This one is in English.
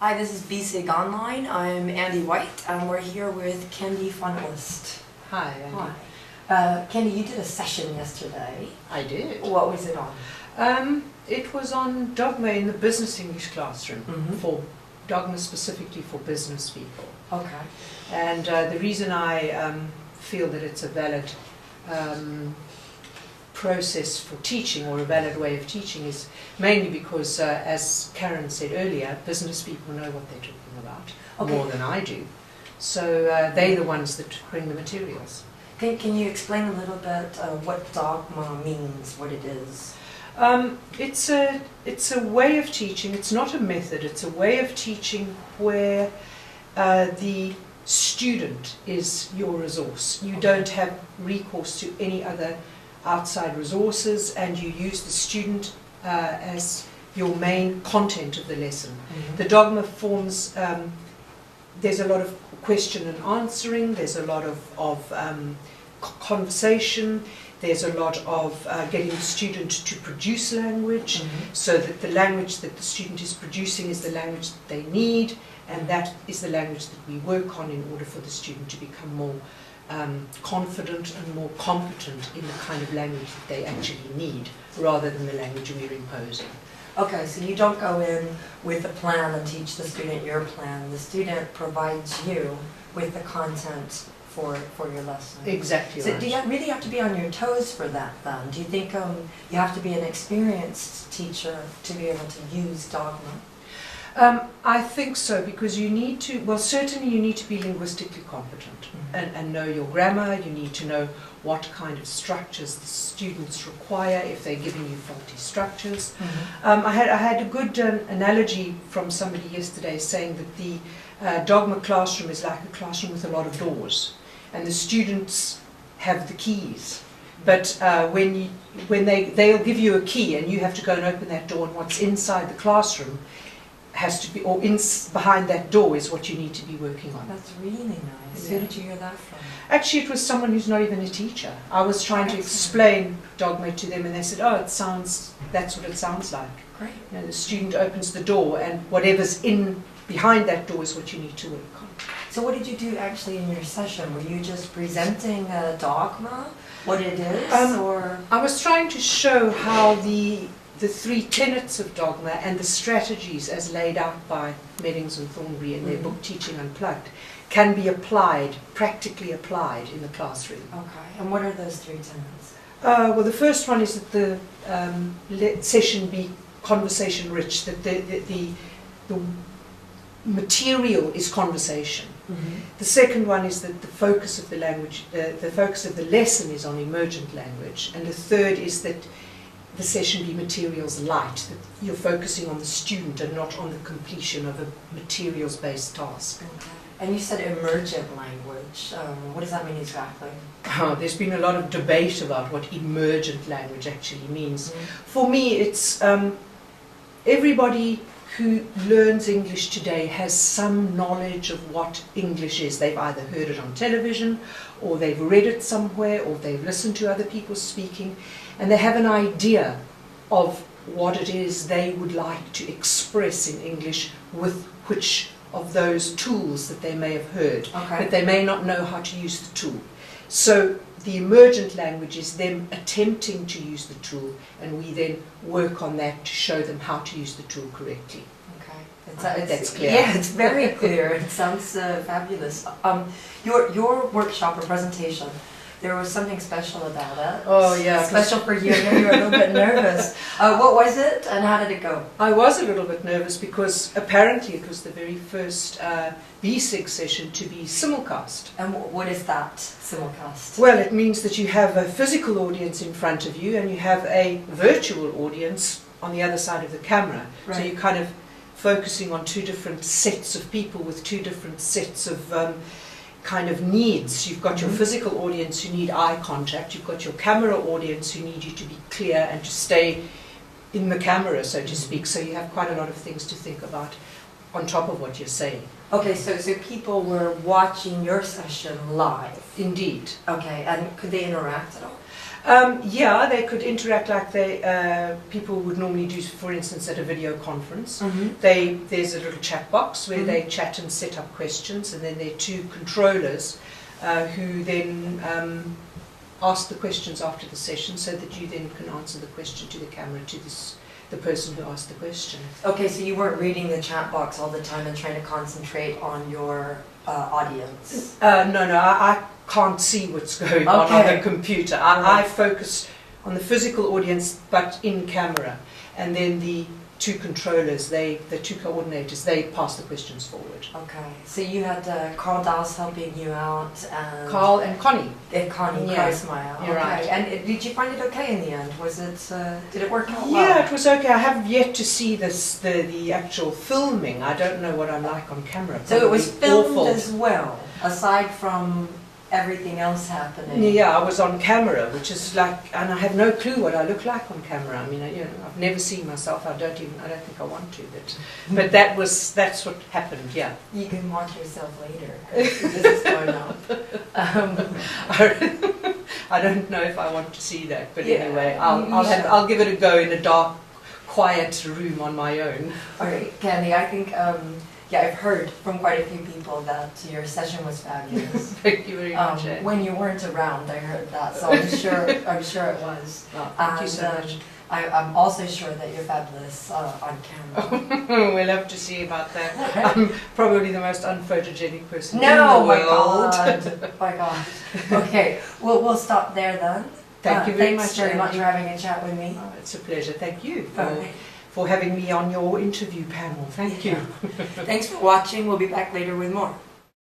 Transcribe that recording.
Hi, this is BESIG Online. I'm Andi White, and we're here with Candy from Olst. Hi, Andi. Hi. Candy, you did a session yesterday. I did. What was it on? It was on dogma in the business English classroom, for dogma specifically for business people. Okay. And the reason I feel that it's a valid process for teaching, or a valid way of teaching, is mainly because, as Karen said earlier, business people know what they're talking about more than I do. So they're the ones that bring the materials. Can you explain a little bit what dogma means, what it is? It's a way of teaching. It's not a method. It's a way of teaching where the student is your resource. You don't have recourse to any other outside resources, and you use the student as your main content of the lesson. The dogma forms, there's a lot of question and answering, there's a lot of conversation, there's a lot of getting the student to produce language, so that the language that the student is producing is the language that they need, and that is the language that we work on in order for the student to become more confident and more competent in the kind of language that they actually need, rather than the language we're imposing. Okay, so you don't go in with a plan and teach the student your plan. The student provides you with the content for your lesson. Exactly. So right. do you really have to be on your toes for that then? Do you think you have to be an experienced teacher to be able to use dogma? I think so, because you need to, well, certainly you need to be linguistically competent and know your grammar. You need to know what kind of structures the students require if they're giving you faulty structures. I had a good analogy from somebody yesterday saying that the dogma classroom is like a classroom with a lot of doors, and the students have the keys. But they'll give you a key and you have to go and open that door, and what's inside the classroom has to be, or behind that door is what you need to be working on. That's really nice. Yeah. Who did you hear that from? Actually, it was someone who's not even a teacher. I was trying to explain dogma to them, and they said, "Oh, that's what it sounds like." Great. You know, the student opens the door, and whatever's behind that door is what you need to work on. So what did you do actually in your session? Were you just presenting dogma, what it is, or? I was trying to show how the three tenets of dogma and the strategies as laid out by Meddings and Thornbury in their book Teaching Unplugged can be applied, practically applied in the classroom. Okay, and what are those three tenets? Well, the first one is that the session be conversation rich, that the material is conversation. The second one is that the focus of the language, the focus of the lesson is on emergent language, and the third is that the session be materials light, that you're focusing on the student and not on the completion of a materials-based task. Okay. And you said emergent language. What does that mean exactly? There's been a lot of debate about what emergent language actually means. For me, it's everybody who learns English today has some knowledge of what English is. They've either heard it on television, or they've read it somewhere, or they've listened to other people speaking, and they have an idea of what it is they would like to express in English with which of those tools that they may have heard, but they may not know how to use the tool. So the emergent language is them attempting to use the tool, and we then work on that to show them how to use the tool correctly. Okay, that's clear. Yeah, it's very clear. It sounds fabulous. Your workshop or presentation, there was something special about it. Oh yeah, special for you. I know you were a little bit nervous. What was it, and how did it go? I was a little bit nervous because apparently it was the very first BESIG session to be simulcast. And what is that, simulcast? Well, it means that you have a physical audience in front of you and you have a virtual audience on the other side of the camera. Right. So you're kind of focusing on two different sets of people with two different sets of kind of needs. You've got your physical audience who need eye contact, you've got your camera audience who need you to be clear and to stay in the camera, so to speak. So you have quite a lot of things to think about on top of what you're saying. Okay, so people were watching your session live? Indeed. Okay, and could they interact at all? Yeah, they could interact like people would normally do, for instance, at a video conference. There's a little chat box where they chat and set up questions, and then there are two controllers who then ask the questions after the session, so that you then can answer the question to the camera, to the person who asked the question. Okay, so you weren't reading the chat box all the time and trying to concentrate on your audience? No, I can't see what's going on the computer. I focus on the physical audience, but in camera. And then the two controllers, the two coordinators, they pass the questions forward. Okay, so you had Carl Dawes helping you out, and Carl and Connie. Connie Kreismeyer. You're right. And did you find it okay in the end? Was it? Did it work out well? Yeah, it was okay. I have yet to see the actual filming. I don't know what I'm like on camera. So it was filmed awful. as well, aside from everything else happening. Yeah, I was on camera, which is like, and I have no clue what I look like on camera. I mean, I've never seen myself. I don't think I want to, but that's what happened. Yeah. You can watch yourself later. This is going up. I don't know if I want to see that, but Yeah, anyway, I'll give it a go in a dark, quiet room on my own. All right, Candy. I think I've heard from quite a few people that your session was fabulous. Thank you very much. When you weren't around, I heard that, so I'm sure it was. Oh, thank you so much. I'm also sure that you're fabulous on camera. We'll have to see about that. I'm probably the most unphotogenic person in the No, world. my God. Okay, we'll stop there then. Thank you very Thanks much. very much for having a chat with me. Oh, it's a pleasure. Thank you Okay. for having me on your interview panel. Thank you. Thanks for watching. We'll be back later with more.